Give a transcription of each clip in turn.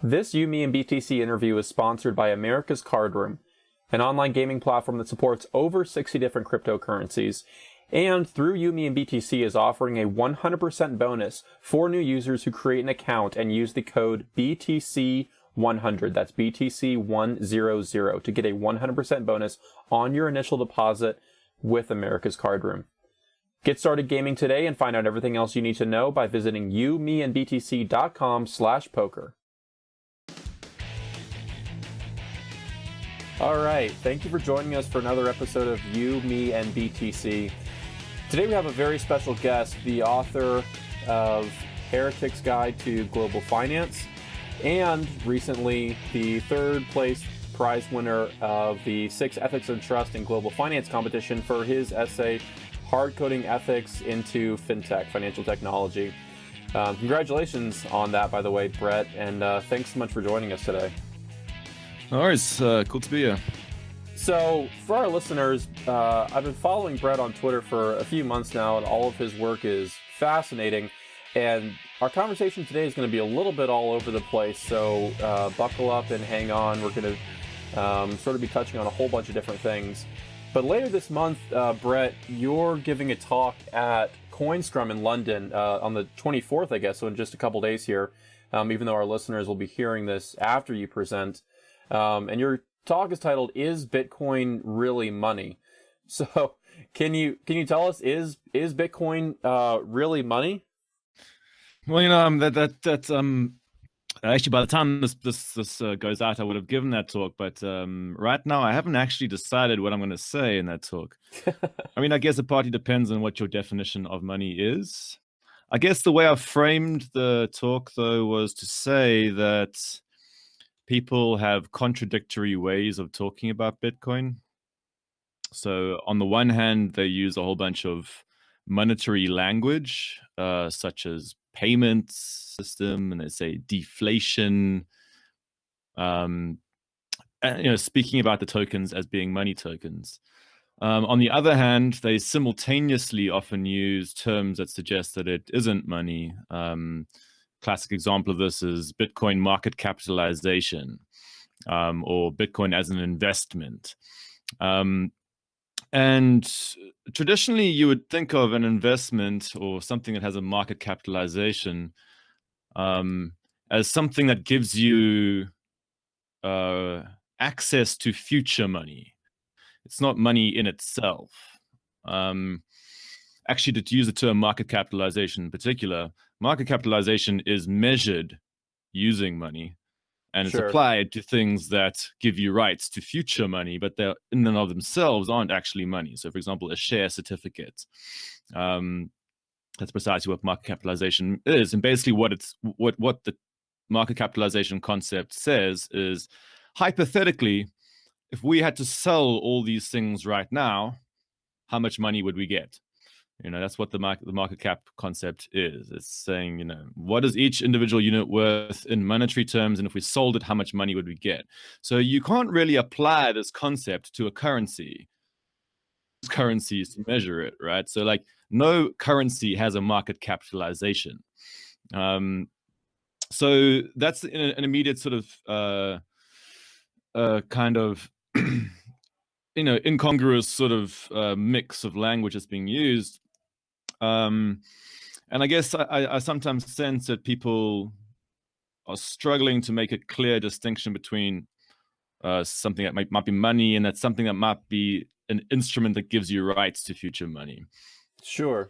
This You, Me, and BTC interview is sponsored by America's Card Room, an online gaming platform that supports over 60 different cryptocurrencies, and through You, Me, and BTC is offering a 100% bonus for new users who create an account and use the code BTC100, that's BTC100, to get a 100% bonus on your initial deposit with America's Card Room. Get started gaming today and find out everything else you need to know by visiting youmeandbtc.com/poker. All right, thank you for joining us for another episode of You, Me, and BTC. Today we have a very special guest, the author of Heretic's Guide to Global Finance, and recently the third place prize winner of the 6 Ethics and Trust in Global Finance competition for his essay, Hard Coding Ethics into FinTech, Financial Technology. Congratulations on that, by the way, Brett, and thanks so much for joining us today. No worries. Cool to be here. So, for our listeners, I've been following Brett on Twitter for a few months now, and all of his work is fascinating. And our conversation today is going to be a little bit all over the place, so buckle up and hang on. We're going to sort of be touching on a whole bunch of different things. But later this month, Brett, you're giving a talk at CoinScrum in London on the 24th, I guess, so in just a couple days here, even though our listeners will be hearing this after you present. And your talk is titled, "Is Bitcoin Really Money?" So can you tell us, is Bitcoin really money? Well, actually, by the time this goes out, I would have given that talk. But right now, I haven't actually decided what I'm going to say in that talk. I mean, I guess it partly depends on what your definition of money is. I guess the way I framed the talk, though, was to say that people have contradictory ways of talking about Bitcoin. So on the one hand, they use a whole bunch of monetary language, such as payment system, and they say deflation, and, speaking about the tokens as being money tokens. On the other hand, they simultaneously often use terms that suggest that it isn't money. Classic example of this is Bitcoin market capitalization, or Bitcoin as an investment. And traditionally, you would think of an investment or something that has a market capitalization as something that gives you access to future money. It's not money in itself. Actually, to use the term market capitalization in particular, market capitalization is measured using money, and it's applied to things that give you rights to future money, but they in and of themselves aren't actually money. So, for example, a share certificate. That's precisely what market capitalization is. And basically what the market capitalization concept says is, hypothetically, if we had to sell all these things right now, how much money would we get? That's what the market cap concept is. It's saying, what is each individual unit worth in monetary terms? And if we sold it, how much money would we get? So you can't really apply this concept to a currency. Currencies to measure it, right? So like no currency has a market capitalization. So that's an immediate sort of kind of incongruous sort of mix of language that's being used. And I guess I sometimes sense that people are struggling to make a clear distinction between something that might be money and that's something that might be an instrument that gives you rights to future money. Sure.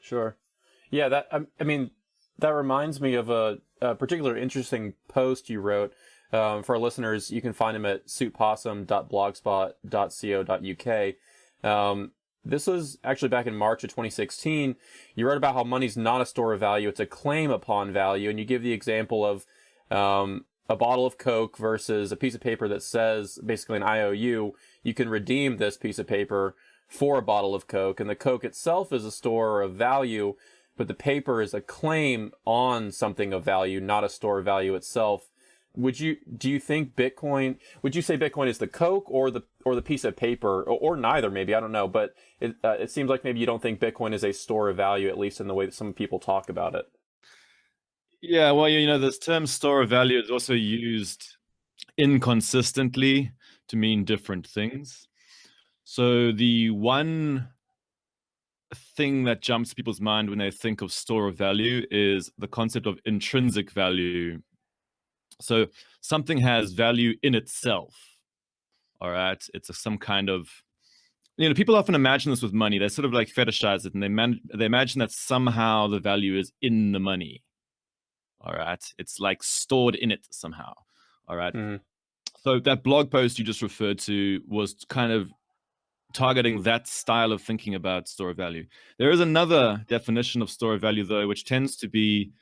Yeah, that reminds me of a particular interesting post you wrote. For our listeners, you can find them at suitpossum.blogspot.co.uk. This was actually back in March of 2016. You wrote about how money's not a store of value, it's a claim upon value, and you give the example of a bottle of Coke versus a piece of paper that says, basically an IOU, you can redeem this piece of paper for a bottle of Coke, and the Coke itself is a store of value, but the paper is a claim on something of value, not a store of value itself. Would you say Bitcoin is the Coke or the piece of paper, or neither, maybe, I don't know, but it seems like maybe you don't think Bitcoin is a store of value, at least in the way that some people talk about it. Yeah, well, this term store of value is also used inconsistently to mean different things. So the one thing that jumps to people's mind when they think of store of value is the concept of intrinsic value. So something has value in itself. All right. It's some kind of, people often imagine this with money. They sort of like fetishize it, and they imagine that somehow the value is in the money. All right. It's like stored in it somehow. All right. Mm-hmm. So that blog post you just referred to was kind of targeting that style of thinking about store of value. There is another definition of store of value, though, which tends to be,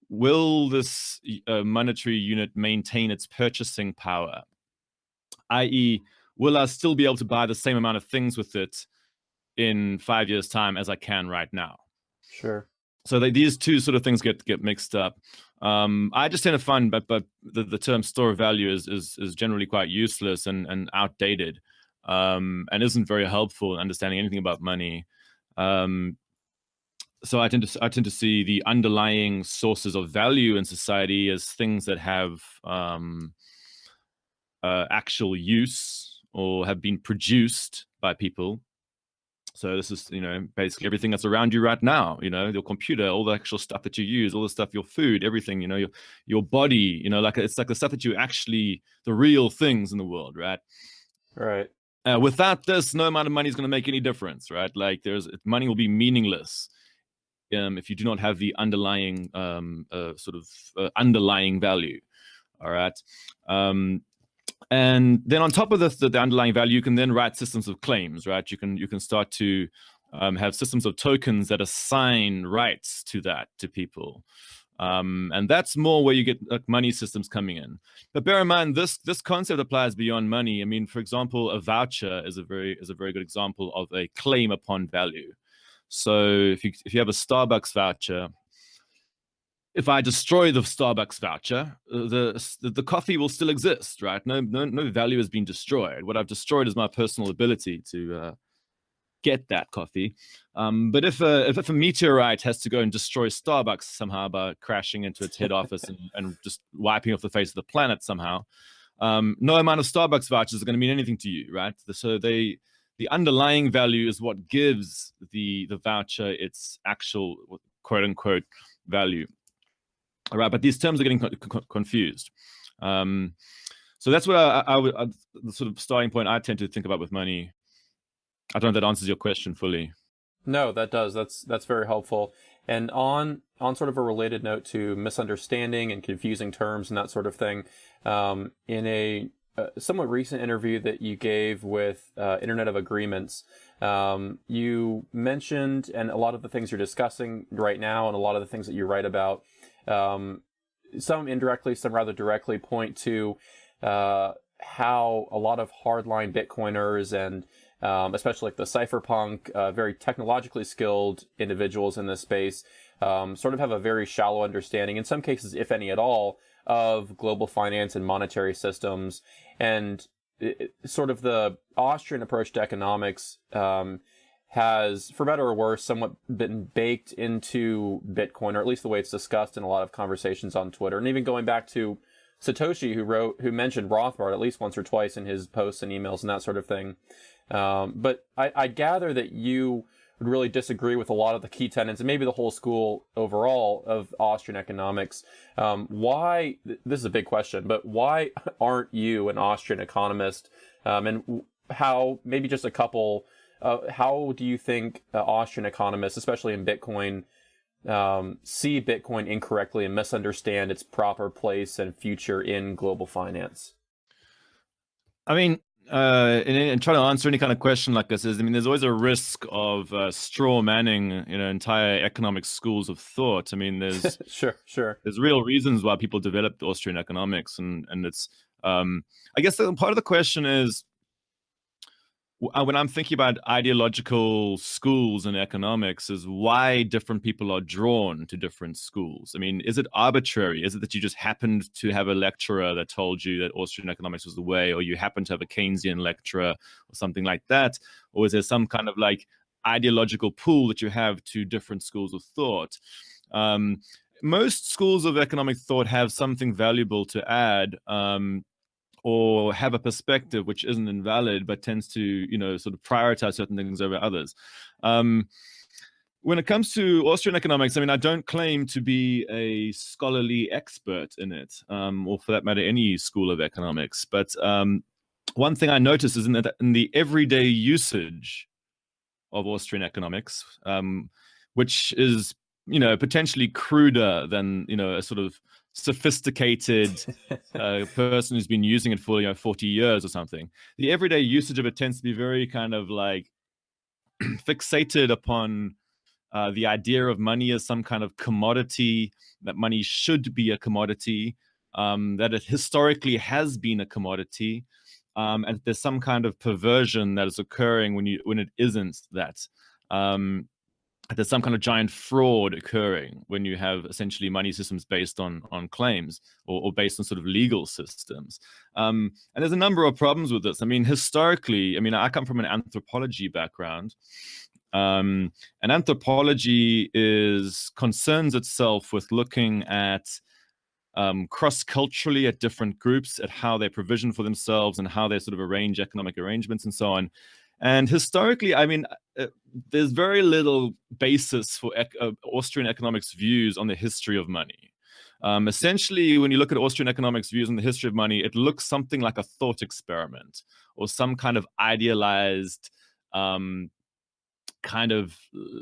will this monetary unit maintain its purchasing power? I.e., will I still be able to buy the same amount of things with it in 5 years' time as I can right now? Sure. So these two sort of things get mixed up. I just tend to find, but the term store of value is generally quite useless and outdated, and isn't very helpful in understanding anything about money. So I tend to see the underlying sources of value in society as things that have actual use or have been produced by people. So this is, basically everything that's around you right now, your computer, all the actual stuff that you use, all the stuff, your food, everything, your body, like it's like the stuff that you actually, the real things in the world, right? Right. Without this, no amount of money is going to make any difference, right? Like money will be meaningless if you do not have the underlying underlying value. All right. And then on top of the underlying value, you can then write systems of claims, right? You can start to have systems of tokens that assign rights to people. And that's more where you get money systems coming in. But bear in mind, this concept applies beyond money. I mean, for example, a voucher is a very good example of a claim upon value. So if you have a Starbucks voucher, if I destroy the Starbucks voucher, the coffee will still exist, right? No value has been destroyed. What I've destroyed is my personal ability to get that coffee. But if a meteorite has to go and destroy Starbucks somehow by crashing into its head office and just wiping off the face of the planet somehow, no amount of Starbucks vouchers are going to mean anything to you, right? So the underlying value is what gives the voucher its actual quote unquote value. All right, but these terms are getting confused. So that's what I would the sort of starting point I tend to think about with money. I don't know if that answers your question fully. No, that does. That's very helpful. And on sort of a related note to misunderstanding and confusing terms and that sort of thing, in a somewhat recent interview that you gave with Internet of Agreements, you mentioned, and a lot of the things you're discussing right now and a lot of the things that you write about, some indirectly, some rather directly, point to how a lot of hardline Bitcoiners and especially like the cypherpunk, very technologically skilled individuals in this space, sort of have a very shallow understanding, in some cases, if any at all, of global finance and monetary systems. And sort of the Austrian approach to economics has, for better or worse, somewhat been baked into Bitcoin, or at least the way it's discussed in a lot of conversations on Twitter. And even going back to Satoshi, who mentioned Rothbard at least once or twice in his posts and emails and that sort of thing. But I gather that you would really disagree with a lot of the key tenets, and maybe the whole school overall, of Austrian economics. Why, this is a big question, but why aren't you an Austrian economist? And how, maybe just a couple, how do you think Austrian economists, especially in Bitcoin, see Bitcoin incorrectly and misunderstand its proper place and future in global finance? I mean, in trying to answer any kind of question like this, there's always a risk of straw manning, entire economic schools of thought. I mean, there's sure. There's real reasons why people developed Austrian economics, and it's I guess part of the question is, when I'm thinking about ideological schools in economics, is why different people are drawn to different schools. I mean, is it arbitrary? Is it that you just happened to have a lecturer that told you that Austrian economics was the way, or you happen to have a Keynesian lecturer or something like that? Or is there some kind of like ideological pull that you have to different schools of thought? most schools of economic thought have something valuable to add, or have a perspective which isn't invalid, but tends to, sort of prioritize certain things over others. When it comes to Austrian economics, I mean, I don't claim to be a scholarly expert in it, or for that matter, any school of economics. But one thing I notice is in the everyday usage of Austrian economics, which is, potentially cruder than, a sort of sophisticated person who's been using it for 40 years or something. The everyday usage of it tends to be very kind of like fixated upon the idea of money as some kind of commodity, that money should be a commodity, that it historically has been a commodity, and there's some kind of perversion that is occurring when it isn't that. There's some kind of giant fraud occurring when you have essentially money systems based on claims, or based on sort of legal systems. And there's a number of problems with this. I mean, historically, I come from an anthropology background. And anthropology concerns itself with looking at cross-culturally at different groups, at how they provision for themselves and how they sort of arrange economic arrangements and so on. And historically, there's very little basis for Austrian economics views on the history of money. Essentially, when you look at Austrian economics views on the history of money, it looks something like a thought experiment, or some kind of idealized kind of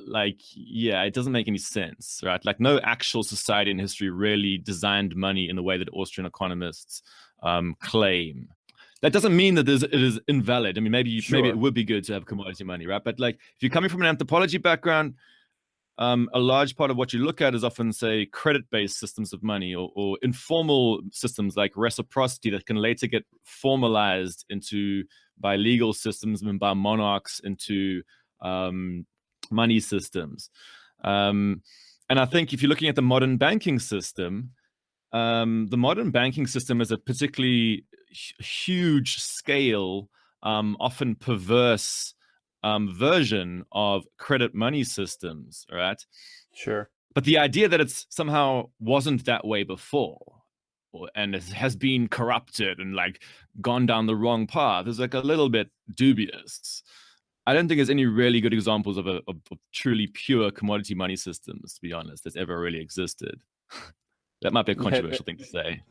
like, it doesn't make any sense, right? Like, no actual society in history really designed money in the way that Austrian economists claim. That doesn't mean that it is invalid. I mean, maybe it would be good to have commodity money, right? But like, if you're coming from an anthropology background, a large part of what you look at is often, say, credit-based systems of money, or informal systems like reciprocity that can later get formalized by legal systems and by monarchs into money systems. And I think if you're looking at the modern banking system, the modern banking system is a particularly huge scale, often perverse version of credit money systems, right? Sure. But the idea that it's somehow wasn't that way before, and it has been corrupted and like gone down the wrong path, is like a little bit dubious. I don't think there's any really good examples of truly pure commodity money systems, to be honest, that's ever really existed. That might be a controversial thing to say.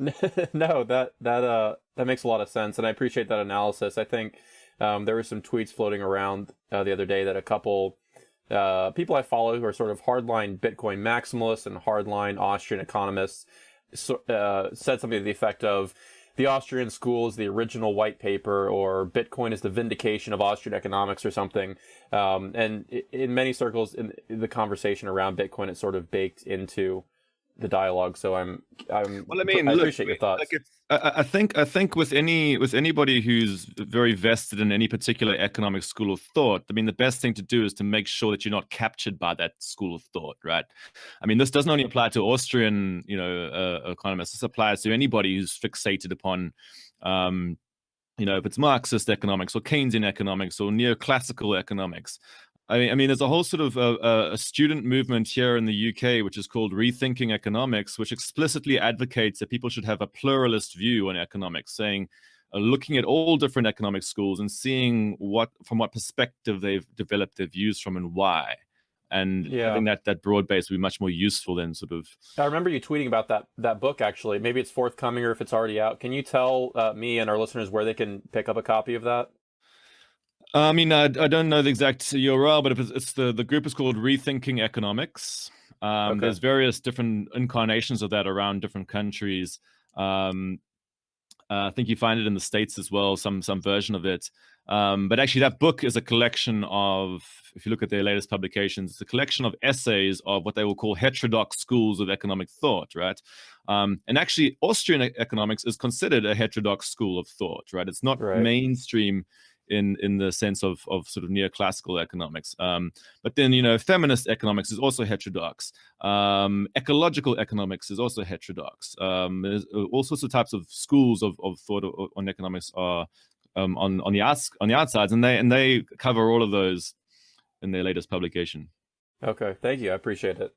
No, that makes a lot of sense, and I appreciate that analysis. I think there were some tweets floating around the other day that a couple people I follow who are sort of hardline Bitcoin maximalists and hardline Austrian economists said something to the effect of, the Austrian school is the original white paper, or Bitcoin is the vindication of Austrian economics, or something. And in many circles in the conversation around Bitcoin, it's sort of baked into the dialogue. So I appreciate your thoughts. Like, I think with anybody who's very vested in any particular economic school of thought, I mean, the best thing to do is to make sure that you're not captured by that school of thought, right? I mean, this doesn't only apply to Austrian, economists. This applies to anybody who's fixated upon, if it's Marxist economics or Keynesian economics or neoclassical economics. I mean, there's a whole sort of a student movement here in the UK, which is called Rethinking Economics, which explicitly advocates that people should have a pluralist view on economics, saying, looking at all different economic schools and seeing from what perspective they've developed their views from and why. And I think that broad base would be much more useful than sort of... I remember you tweeting about that book, actually. Maybe it's forthcoming, or if it's already out. Can you tell me and our listeners where they can pick up a copy of that? I mean, I don't know the exact URL, but it's the group is called Rethinking Economics. Okay. There's various different incarnations of that around different countries. I think you find it in the States as well, some version of it. But actually, that book is a collection of, if you look at their latest publications, it's a collection of essays of what they will call heterodox schools of economic thought, right? And actually, Austrian economics is considered a heterodox school of thought, right? It's not mainstream in the sense of sort of neoclassical economics. But then, feminist economics is also heterodox. Ecological economics is also heterodox. There's all sorts of types of schools of thought on economics are on the outsides, and they cover all of those in their latest publication. Okay, thank you. I appreciate it.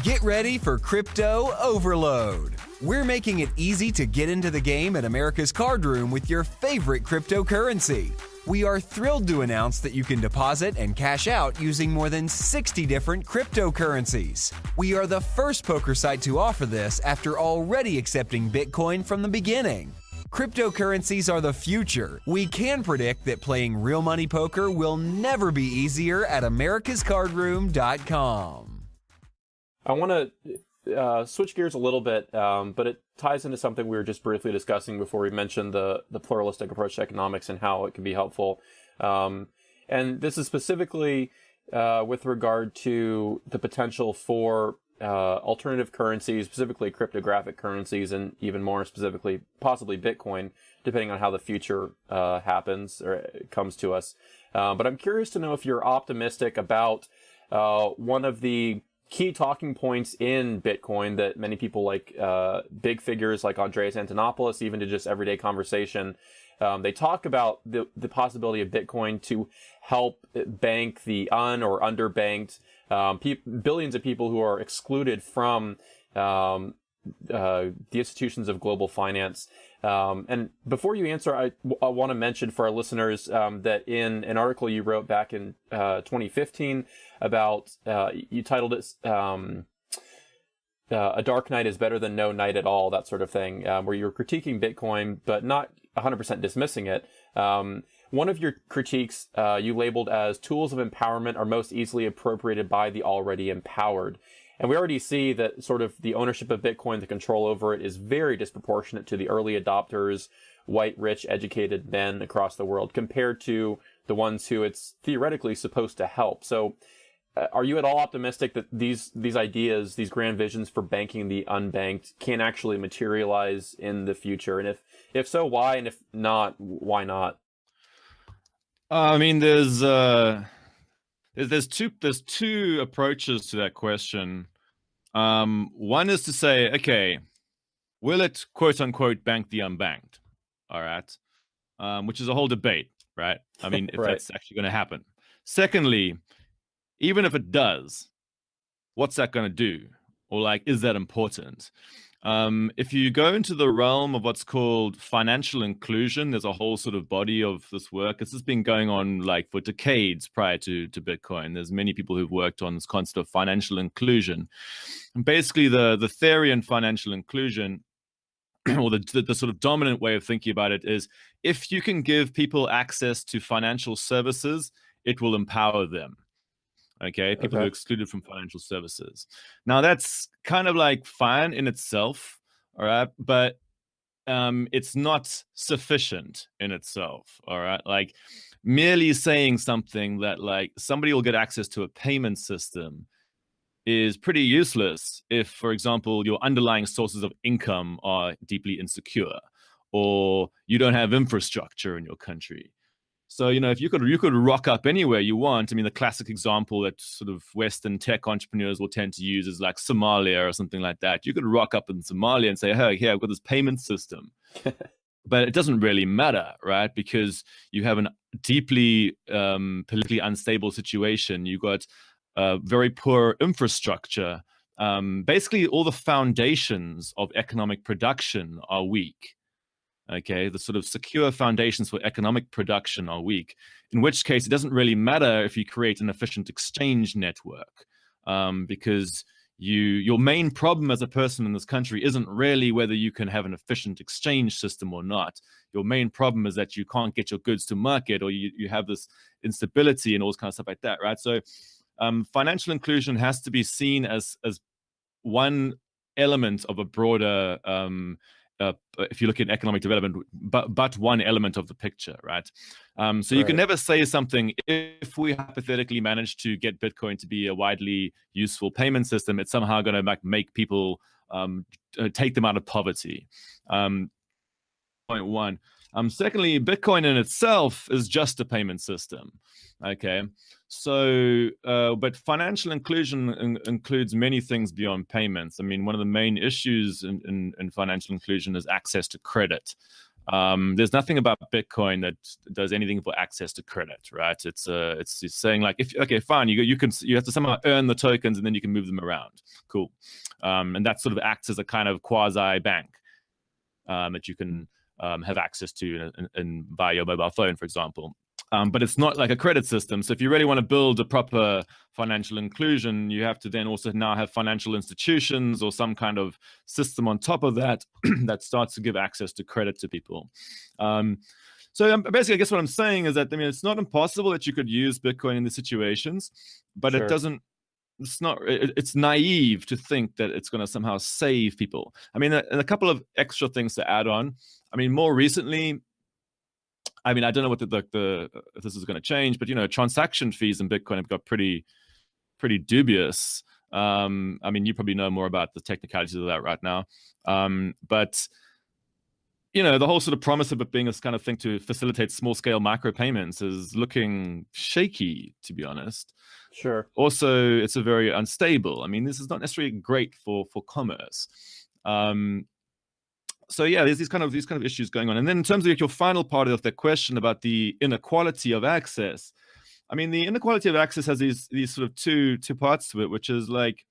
Get ready for Crypto Overload. We're making it easy to get into the game at America's Card Room with your favorite cryptocurrency. We are thrilled to announce that you can deposit and cash out using more than 60 different cryptocurrencies. We are the first poker site to offer this after already accepting Bitcoin from the beginning. Cryptocurrencies are the future. We can predict that playing real money poker will never be easier at americascardroom.com. I want to switch gears a little bit, but it ties into something we were just briefly discussing before we mentioned the pluralistic approach to economics and how it can be helpful. And this is specifically with regard to the potential for alternative currencies, specifically cryptographic currencies, and even more specifically, possibly Bitcoin, depending on how the future happens or comes to us. But I'm curious to know if you're optimistic about one of the key talking points in Bitcoin that many people like, big figures like Andreas Antonopoulos, even to just everyday conversation. They talk about the possibility of Bitcoin to help bank the or underbanked, billions of people who are excluded from the institutions of global finance. And before you answer, I want to mention for our listeners that in an article you wrote back in 2015 about, you titled it A Dark Night is Better Than No Night at All, that sort of thing, where you're critiquing Bitcoin, but not 100% dismissing it. One of your critiques you labeled as tools of empowerment are most easily appropriated by the already empowered. And we already see that sort of the ownership of Bitcoin, the control over it, is very disproportionate to the early adopters, white, rich, educated men across the world, compared to the ones who it's theoretically supposed to help. So are you at all optimistic that these ideas, these grand visions for banking the unbanked can actually materialize in the future? And if so, why? And if not, why not? I mean, there's two approaches to that question. One is to say, okay, will it quote unquote bank the unbanked? All right, which is a whole debate, right? I mean, if Right. that's actually going to happen. Secondly, even if it does, what's that going to do? Or like, is that important? If you go into the realm of what's called financial inclusion, there's a whole sort of body of this work. This has been going on like for decades prior to Bitcoin. There's many people who've worked on this concept of financial inclusion. And basically the theory in financial inclusion, or the sort of dominant way of thinking about it, is if you can give people access to financial services, it will empower them. Okay, people who are excluded from financial services. Now that's kind of like fine in itself, all right, but it's not sufficient in itself, all right. Like merely saying something that like somebody will get access to a payment system is pretty useless if, for example, your underlying sources of income are deeply insecure, or you don't have infrastructure in your country. So, you know, if you could rock up anywhere you want. I mean, the classic example that sort of Western tech entrepreneurs will tend to use is like Somalia or something like that. You could rock up in Somalia and say, hey, here, I've got this payment system. But it doesn't really matter, right? Because you have a deeply politically unstable situation. You've got very poor infrastructure. Basically, all the foundations of economic production are weak. Okay, the sort of secure foundations for economic production are weak, in which case it doesn't really matter if you create an efficient exchange network, because your main problem as a person in this country isn't really whether you can have an efficient exchange system or not. Your main problem is that you can't get your goods to market, or you have this instability and all this kind of stuff like that, right? So financial inclusion has to be seen as one element of a broader if you look at economic development, but one element of the picture, right? So you can never say something, if we hypothetically manage to get Bitcoin to be a widely useful payment system, it's somehow going to make people take them out of poverty. Point one. Secondly, Bitcoin in itself is just a payment system. Okay, so but financial inclusion includes many things beyond payments. I mean, one of the main issues in financial inclusion is access to credit. There's nothing about Bitcoin that does anything for access to credit, right? It's saying like, okay, fine, you have to somehow earn the tokens and then you can move them around. Cool, and that sort of acts as a kind of quasi bank that you can have access to via your mobile phone, for example. But it's not like a credit system. So if you really want to build a proper financial inclusion, you have to then also now have financial institutions or some kind of system on top of that that starts to give access to credit to people. So basically, I guess what I'm saying is that, I mean, it's not impossible that you could use Bitcoin in these situations, but Sure. it's naive to think that it's going to somehow save people. I mean, a couple of extra things to add on. I mean, more recently, I mean, I don't know what if this is going to change, but transaction fees in Bitcoin have got pretty dubious. I mean, you probably know more about the technicalities of that right now, but the whole sort of promise of it being this kind of thing to facilitate small-scale micropayments is looking shaky, to be honest. Sure. Also, it's a very unstable. I mean, this is not necessarily great for commerce. So yeah, there's these kind of issues going on. And then in terms of your final part of the question about the inequality of access, I mean, the inequality of access has these sort of two parts to it, which is like,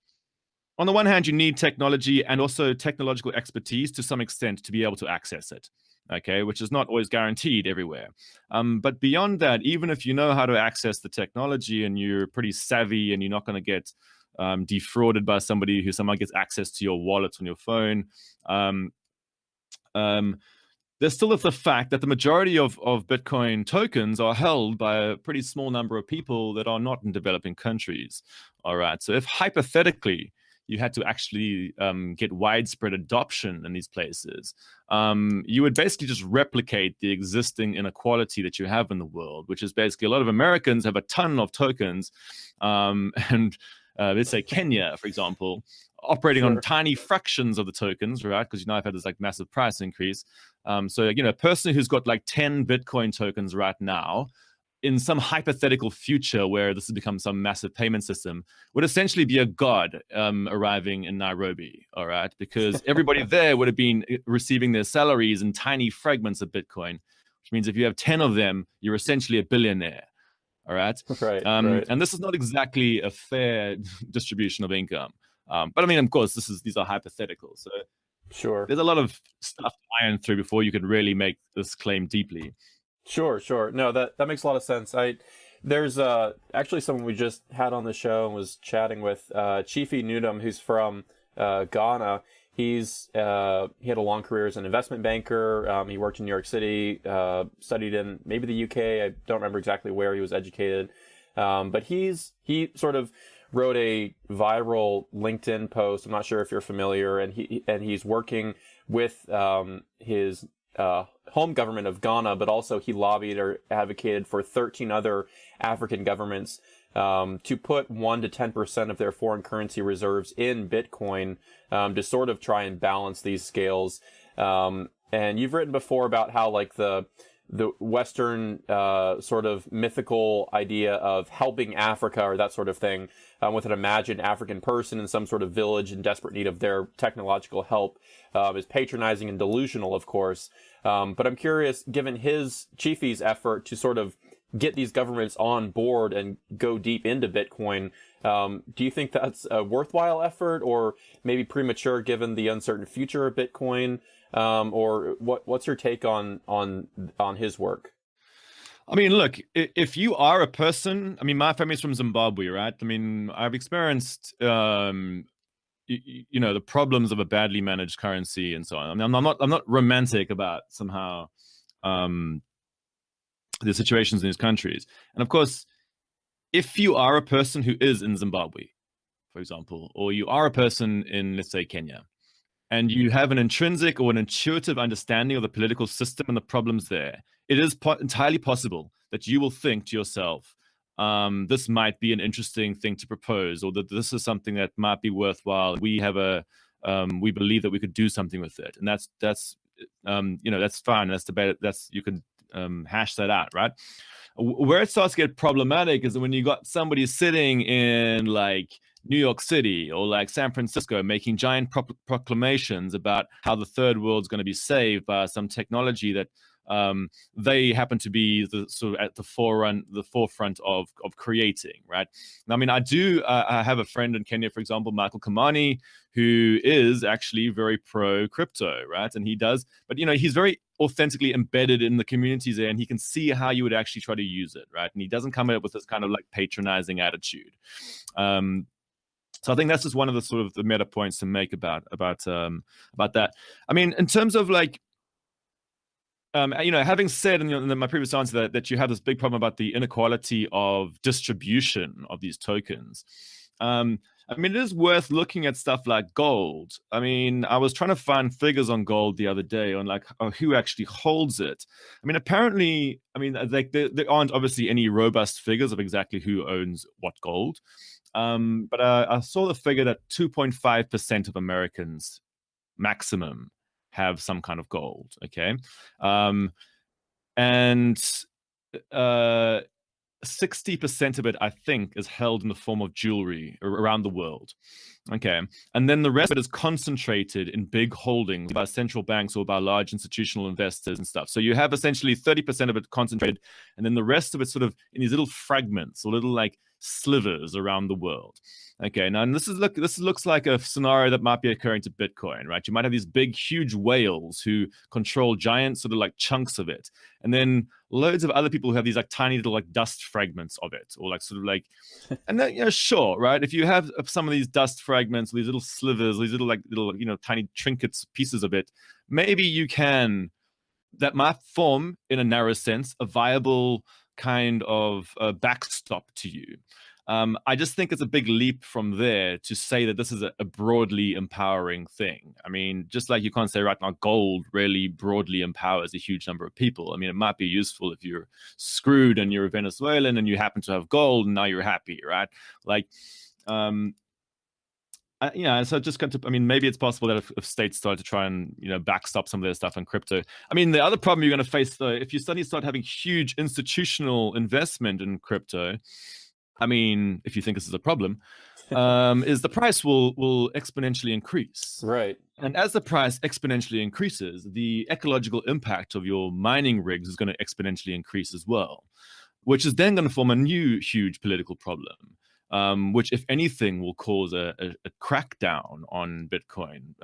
on the one hand, you need technology and also technological expertise to some extent to be able to access it, okay, which is not always guaranteed everywhere. But beyond that, even if you know how to access the technology and you're pretty savvy and you're not going to get defrauded by somebody who somehow gets access to your wallet on your phone, there's still the fact that the majority of Bitcoin tokens are held by a pretty small number of people that are not in developing countries. All right. So if hypothetically you had to actually get widespread adoption in these places, you would basically just replicate the existing inequality that you have in the world, which is basically a lot of Americans have a ton of tokens, and let's say Kenya, for example, operating on tiny fractions of the tokens, right? Because I've had this like massive price increase. So a person who's got like 10 Bitcoin tokens right now, in some hypothetical future where this has become some massive payment system, would essentially be a god arriving in Nairobi, all right? Because everybody there would have been receiving their salaries in tiny fragments of Bitcoin, which means if you have 10 of them, you're essentially a billionaire. All right. Right. And this is not exactly a fair distribution of income. But I mean, of course, these are hypothetical. So sure, there's a lot of stuff to iron through before you could really make this claim deeply. Sure. No, that makes a lot of sense. There's actually someone we just had on the show and was chatting with, Chiefy Nudum, who's from Ghana. He had a long career as an investment banker. He worked in New York City, studied in maybe the UK. I don't remember exactly where he was educated. But he sort of wrote a viral LinkedIn post. I'm not sure if you're familiar, and he's working with his home government of Ghana, but also he lobbied or advocated for 13 other African governments to put 1 to 10% of their foreign currency reserves in Bitcoin to sort of try and balance these scales. And you've written before about how like the Western sort of mythical idea of helping Africa or that sort of thing with an imagined African person in some sort of village in desperate need of their technological help is patronizing and delusional, of course. But I'm curious, given Chiefy's effort to sort of get these governments on board and go deep into Bitcoin, do you think that's a worthwhile effort or maybe premature given the uncertain future of Bitcoin? Or what's your take on his work? I mean, look, if you are a person, I mean, my family's from Zimbabwe, right? I mean, I've experienced, the problems of a badly managed currency and so on. I mean, I'm not romantic about somehow the situations in these countries. And of course, if you are a person who is in Zimbabwe, for example, or you are a person in, let's say, Kenya, and you have an intrinsic or an intuitive understanding of the political system and the problems there, it is entirely possible that you will think to yourself, this might be an interesting thing to propose, or that this is something that might be worthwhile. We believe that we could do something with it, and that's fine. That's debate. You can hash that out, right? Where it starts to get problematic is when you got somebody sitting in like New York City or like San Francisco making giant proclamations about how the third world's going to be saved by some technology that they happen to be the sort of at the forefront of creating, right? I mean, I have a friend in Kenya, for example, Michael Kamani, who is actually very pro crypto, right? And he does, but he's very authentically embedded in the communities there, and he can see how you would actually try to use it, right? And he doesn't come up with this kind of like patronizing attitude. So I think that's just one of the sort of the meta points to make about that. I mean, in terms of like, having said in my previous answer that you have this big problem about the inequality of distribution of these tokens, I mean, it is worth looking at stuff like gold. I mean, I was trying to find figures on gold the other day on like who actually holds it. I mean, apparently, like there aren't obviously any robust figures of exactly who owns what gold. But I saw the figure that 2.5% of Americans maximum have some kind of gold, okay? And 60% of it, I think, is held in the form of jewelry around the world. Okay. And then the rest of it is concentrated in big holdings by central banks or by large institutional investors and stuff. So you have essentially 30% of it concentrated, and then the rest of it sort of in these little fragments or little like slivers around the world. Okay, now and this looks like a scenario that might be occurring to Bitcoin, right? You might have these big, huge whales who control giant sort of like chunks of it, and then loads of other people who have these like tiny little like dust fragments of it, or like sort of like, and then sure, right? If you have some of these dust fragments, these little slivers, these little tiny trinkets, pieces of it, maybe you can, that might form in a narrow sense a viable kind of backstop to you. I just think it's a big leap from there to say that this is a broadly empowering thing. I mean, just like you can't say right now gold really broadly empowers a huge number of people. I mean, it might be useful if you're screwed and you're a Venezuelan and you happen to have gold and now you're happy, right? Like, so just maybe it's possible that if states start to try and backstop some of their stuff in crypto. I mean, the other problem you're going to face though, if you suddenly start having huge institutional investment in crypto, I mean, if you think this is a problem, is the price will exponentially increase. Right. And as the price exponentially increases, the ecological impact of your mining rigs is going to exponentially increase as well, which is then going to form a new huge political problem, which, if anything, will cause a crackdown on Bitcoin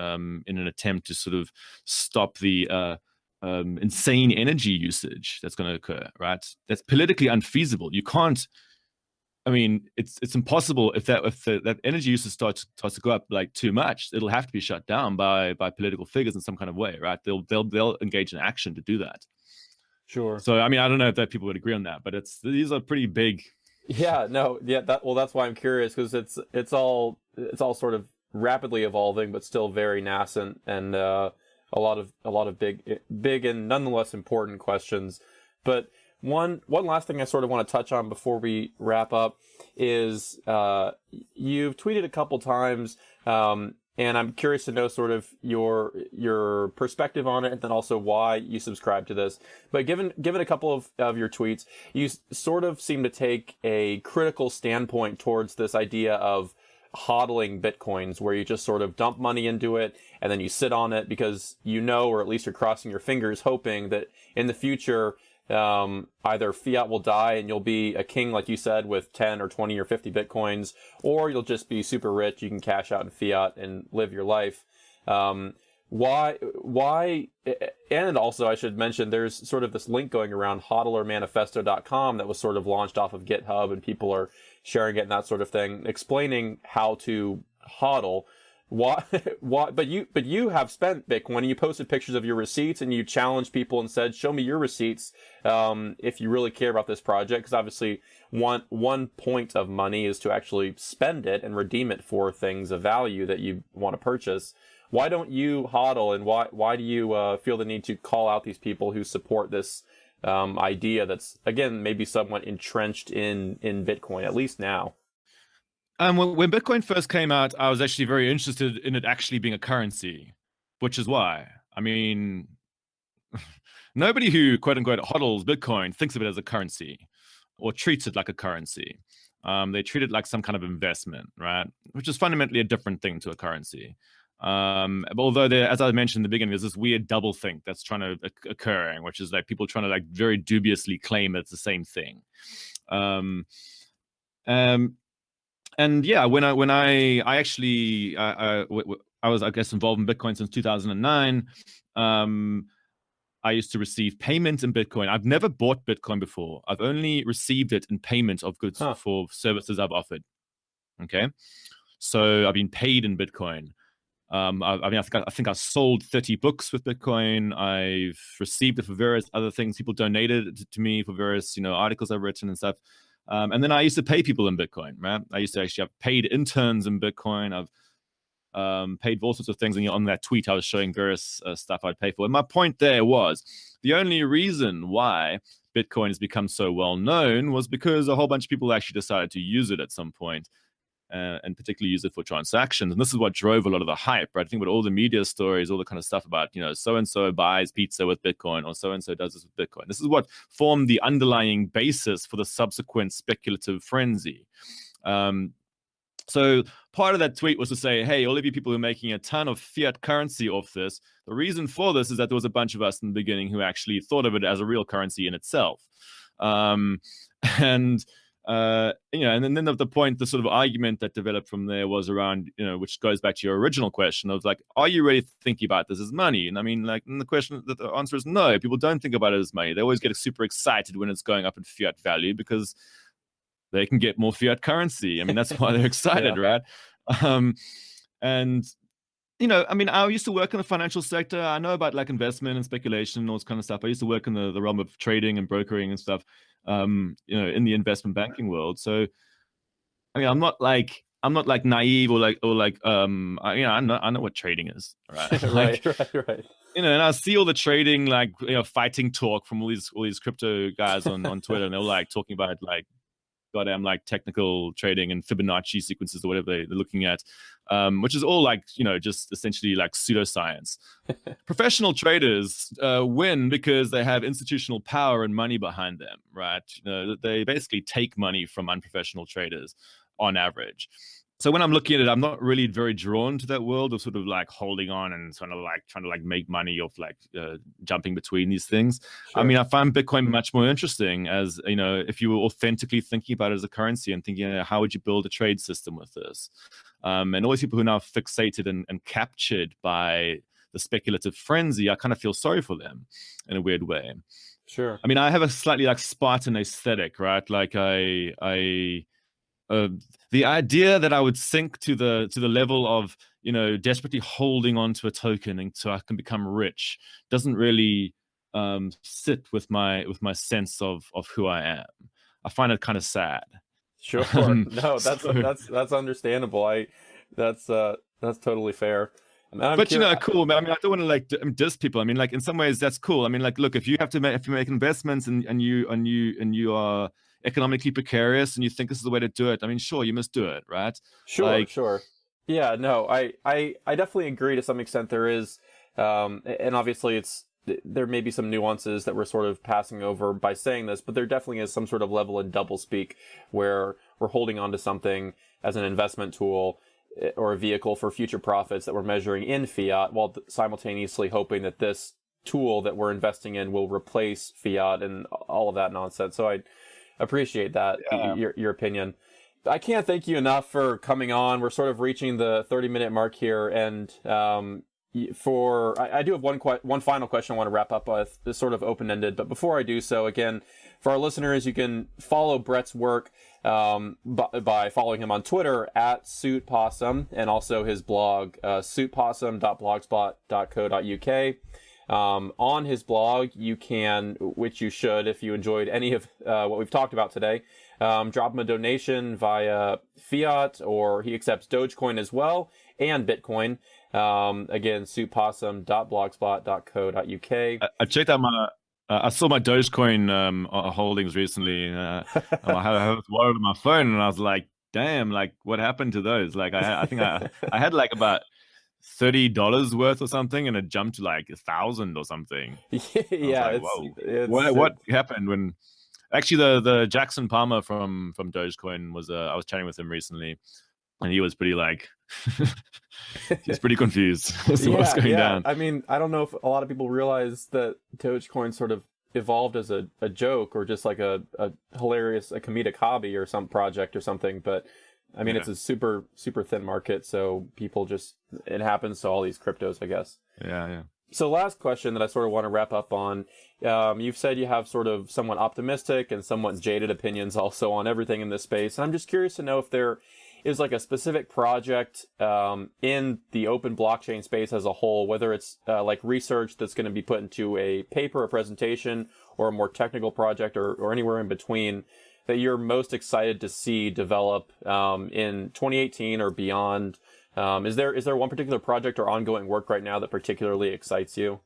in an attempt to sort of stop the insane energy usage that's going to occur, right? That's politically unfeasible. You can't. I mean, it's impossible if that energy usage starts to go up like too much. It'll have to be shut down by political figures in some kind of way, right? They'll engage in action to do that. Sure. So I mean, I don't know if that people would agree on that, but these are pretty big. Yeah. No. Yeah. That's why I'm curious, because it's all sort of rapidly evolving, but still very nascent, and a lot of big and nonetheless important questions. But one last thing I sort of want to touch on before we wrap up is you've tweeted a couple times, and I'm curious to know sort of your perspective on it, and then also why you subscribe to this. But given a couple of your tweets, you sort of seem to take a critical standpoint towards this idea of hodling Bitcoins, where you just sort of dump money into it and then you sit on it because or at least you're crossing your fingers hoping that in the future either fiat will die and you'll be a king, like you said, with 10 or 20 or 50 Bitcoins, or you'll just be super rich. You can cash out in fiat and live your life. Why, and also I should mention there's sort of this link going around, hodlermanifesto.com, that was sort of launched off of GitHub, and people are sharing it and that sort of thing, explaining how to hodl. Why? But you have spent Bitcoin, and you posted pictures of your receipts, and you challenged people and said, "Show me your receipts if you really care about this project." Because obviously, one point of money is to actually spend it and redeem it for things of value that you want to purchase. Why don't you hodl, and why do you feel the need to call out these people who support this idea that's, again, maybe somewhat entrenched in Bitcoin, at least now? When Bitcoin first came out, I was actually very interested in it actually being a currency, which is why. I mean, nobody who quote unquote hodls Bitcoin thinks of it as a currency or treats it like a currency. They treat it like some kind of investment, right? Which is fundamentally a different thing to a currency. Although there, as I mentioned in the beginning, there's this weird double think that's trying to occurring, which is like people trying to like very dubiously claim it's the same thing. And yeah, when I actually I was, I guess, involved in Bitcoin since 2009. I used to receive payment in Bitcoin. I've never bought Bitcoin before. I've only received it in payment of goods for services I've offered. Okay, so I've been paid in Bitcoin. I think I sold 30 books with Bitcoin. I've received it for various other things. People donated it to me for various, articles I've written and stuff. And then I used to pay people in Bitcoin, right? I used to actually have paid interns in Bitcoin. I've paid for all sorts of things. And on that tweet, I was showing various stuff I'd pay for. And my point there was the only reason why Bitcoin has become so well known was because a whole bunch of people actually decided to use it at some point. And particularly use it for transactions. And this is what drove a lot of the hype, right? I think with all the media stories, all the kind of stuff about, so-and-so buys pizza with Bitcoin or so-and-so does this with Bitcoin. This is what formed the underlying basis for the subsequent speculative frenzy. So part of that tweet was to say, hey, all of you people who are making a ton of fiat currency off this, the reason for this is that there was a bunch of us in the beginning who actually thought of it as a real currency in itself. And then the point, the sort of argument that developed from there was around, which goes back to your original question of like, are you really thinking about this as money? And I mean, like, and the answer is no. People don't think about it as money. They always get super excited when it's going up in fiat value because they can get more fiat currency. I mean, that's why they're excited, right? I used to work in the financial sector. I know about like investment and speculation and all this kind of stuff. I used to work in the realm of trading and brokering and stuff. In the investment banking world. So, I mean, I'm not like naive or I know what trading is, right? right. And I see all the trading, fighting talk from all these crypto guys on Twitter, and they're like talking about like goddamn like technical trading and Fibonacci sequences or whatever they're looking at, which is all like, just essentially like pseudoscience. Professional traders win because they have institutional power and money behind them, right? They basically take money from unprofessional traders on average. So when I'm looking at it, I'm not really very drawn to that world of sort of like holding on and sort of like trying to like make money off like jumping between these things. Sure. I mean, I find Bitcoin much more interesting as, if you were authentically thinking about it as a currency and thinking, how would you build a trade system with this? And all these people who are now fixated and captured by the speculative frenzy, I kind of feel sorry for them in a weird way. Sure. I mean, I have a slightly like Spartan aesthetic, right? Like the idea that I would sink to the level of desperately holding on to a token and so I can become rich doesn't really sit with my sense of who I am. I find it kind of sad. Sure. No, that's understandable. That's totally fair. But cool, man. I mean, I don't want to like diss people. I mean, like in some ways that's cool. I mean, like, look, if you make investments and you are economically precarious and you think this is the way to do it, I mean, sure, you must do it, right? Sure. Yeah, no, I definitely agree to some extent. There is, and obviously there may be some nuances that we're sort of passing over by saying this, but there definitely is some sort of level in doublespeak where we're holding on to something as an investment tool or a vehicle for future profits that we're measuring in fiat while simultaneously hoping that this tool that we're investing in will replace fiat and all of that nonsense. So I appreciate that, your opinion. I can't thank you enough for coming on. We're sort of reaching the 30-minute mark here, and I do have one final question I want to wrap up with. It's sort of open-ended, but before I do so, again, for our listeners, you can follow Brett's work by following him on Twitter at SuitPossum, and also his blog, suitpossum.blogspot.co.uk. On his blog, you can, which you should if you enjoyed any of what we've talked about today, drop him a donation via fiat, or he accepts Dogecoin as well, and Bitcoin. Again, suitpossum.blogspot.co.uk. I checked out I saw my Dogecoin holdings recently. I was worried on my phone, and I was like, damn, like what happened to those? Like I think I had like about $30 worth or something, and it jumped to like 1,000 or something. Yeah, like, whoa. What happened when? Actually, the Jackson Palmer from Dogecoin was I was chatting with him recently, and he was pretty like he's pretty confused as to what's going down. I mean, I don't know if a lot of people realize that Dogecoin sort of evolved as a joke or just like a hilarious, a comedic hobby or some project or something. But I mean, it's a super, super thin market. So people just, it happens to all these cryptos, I guess. Yeah. So last question that I sort of want to wrap up on. You've said you have sort of somewhat optimistic and somewhat jaded opinions also on everything in this space. And I'm just curious to know if there is like a specific project in the open blockchain space as a whole, whether it's like research that's going to be put into a paper, a presentation, or a more technical project, or anywhere in between, that you're most excited to see develop in 2018 or beyond. Is there one particular project or ongoing work right now that particularly excites you?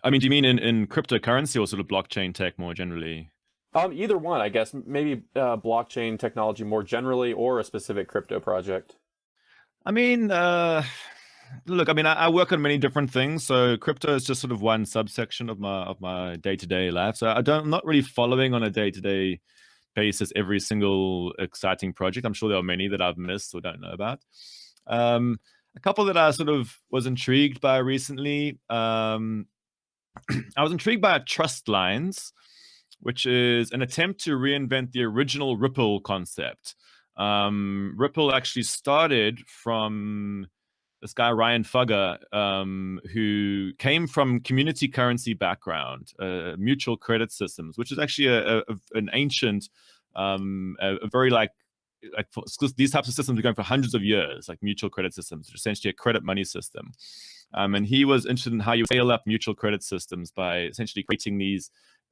I mean, do you mean in cryptocurrency or sort of blockchain tech more generally? Either one, I guess. Maybe blockchain technology more generally, or a specific crypto project. I mean, look, I mean, I work on many different things, so crypto is just sort of one subsection of my day-to-day life. So I'm not really following on a day-to-day basis every single exciting project. I'm sure there are many that I've missed or don't know about. A couple that I sort of was intrigued by recently. I was intrigued by Trust Lines, which is an attempt to reinvent the original Ripple concept. Ripple actually started from this guy, Ryan Fugger, who came from community currency background, mutual credit systems, which is actually an ancient, a very these types of systems are going for hundreds of years, like mutual credit systems, essentially a credit money system. And he was interested in how you scale up mutual credit systems by essentially creating these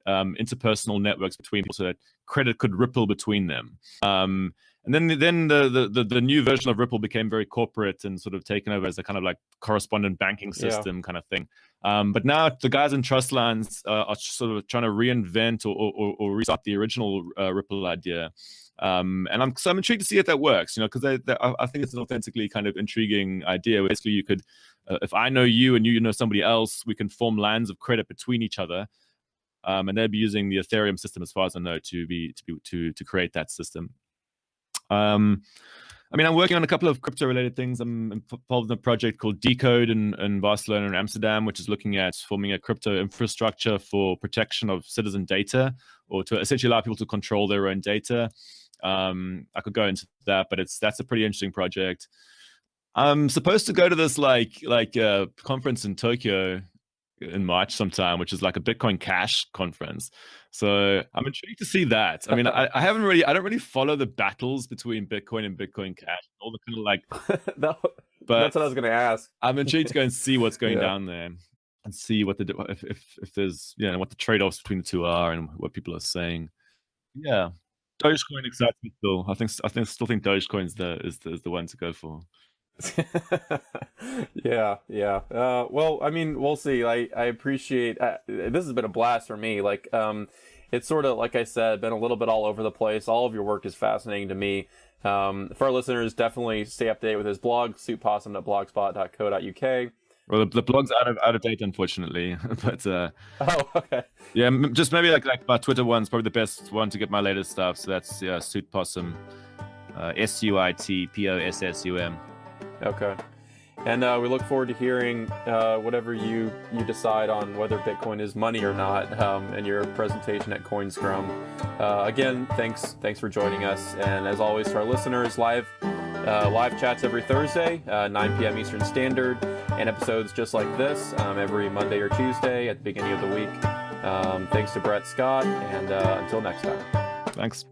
interpersonal networks between people so that credit could ripple between them. And then the new version of Ripple became very corporate and sort of taken over as a kind of like correspondent banking system kind of thing. But now the guys in Trust Lines are sort of trying to reinvent or restart the original Ripple idea. And I'm intrigued to see if that works, because I think it's an authentically kind of intriguing idea. Basically, you could, if I know you and you know somebody else, we can form lines of credit between each other. And they'll be using the Ethereum system, as far as I know, to create that system. I mean, I'm working on a couple of crypto-related things. I'm involved in a project called Decode in Barcelona and Amsterdam, which is looking at forming a crypto infrastructure for protection of citizen data, or to essentially allow people to control their own data. I could go into that, but that's a pretty interesting project. I'm supposed to go to this like conference in Tokyo in March sometime, which is like a Bitcoin Cash conference. So I'm intrigued to see that. I mean, I don't really follow the battles between Bitcoin and Bitcoin Cash, all the kind of like. But that's what I was going to ask. I'm intrigued to go and see what's going down there and see what if there's what the trade-offs between the two are and what people are saying. Yeah, Dogecoin excites me still. I still think Dogecoin is the one to go for. Yeah. Well, I mean, we'll see. I appreciate this has been a blast for me. Like, it's sort of, like I said, been a little bit all over the place. All of your work is fascinating to me. For our listeners, definitely stay up to date with his blog, suitpossum.blogspot.co.uk. Well, the blog's out of date, unfortunately. But oh, okay. Yeah, just maybe like my Twitter one's probably the best one to get my latest stuff. So that's Suitpossum, SUITPOSSUM. Okay. And we look forward to hearing whatever you decide on whether Bitcoin is money or not, and your presentation at CoinScrum. Again, thanks for joining us. And as always, to our listeners, live chats every Thursday, 9 p.m. Eastern Standard, and episodes just like this every Monday or Tuesday at the beginning of the week. Thanks to Brett Scott, and until next time. Thanks.